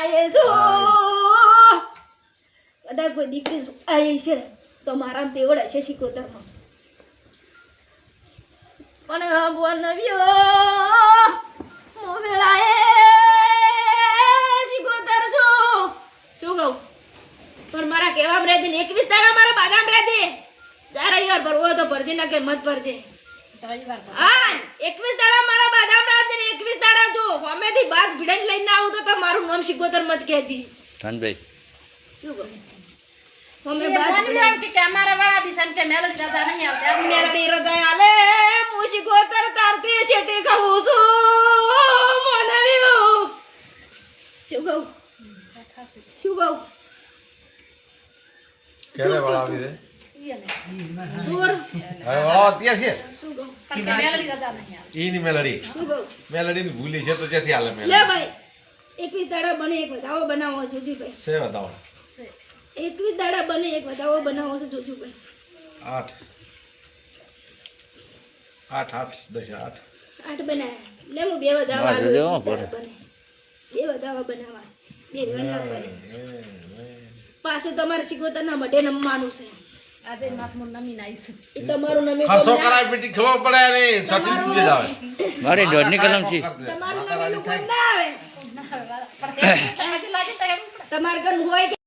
આયે છો કદાચ કોઈ દીકરી આયે છે તો મારા તેવડ હશે શિકોતરમાં પણ બોનવ્યો મોમેળાએ શિકોતર છો શું કહું પણ મારા કેવા રહે દે 21 દાડા મારા બાદામ રહે દે જા રવિવાર ભરવો તો ભરજે ના કે મત ભરજે હા 21 દાડા મારા બાદામ રહે દે 21 દાડા જો હમેથી બાદ ભીડન લઈને આવું તો તમારું નામ શિકોતર મત કહેજી ધનભાઈ શું કહું હમે બાદ ભીડન કે અમારા વાળા બિસન કે મેલડી રજા નહીં આવતા મેલડી રજા આલે હું શિકોતર તારતી છેટી ખાઉં છું મોનવ્યો શું કહું ક્યારે વાળાવી રે સુર હવે વાળા અત્યારે છે શું કહું પણ કે મેલડી રજા નહીં આવતી ઈની મેલડી શું કહું મેલડીની ભૂલી છે તો ક્યાંથી હાલે લે મેલડી ભાઈ 21 દાડા બને એક વધાવો બનાવો જોજુભાઈ છે બતાવો 21 દાડા બને એક વધાવો બનાવો છે જોજુભાઈ 8 બનાયા લે હું બે વધાવા વાહ, આલું, જોજો, 21 દાડા બને બે વધાવા બનાવવા છે. બે વેણના બને પાછું તમારે શિકોતરના મઢે નમવાનું છે આજે માથમું નમી નાઈ છે એ તમારું નમે ખસો કરાય પીટી ખબર પડે ને સચિન પૂજે જ આવે મારી દોઢની કલમ છે તમારું નમેલું કોણ ના આવે પણ તે લાગે તો એમ તમારે ઘર હોય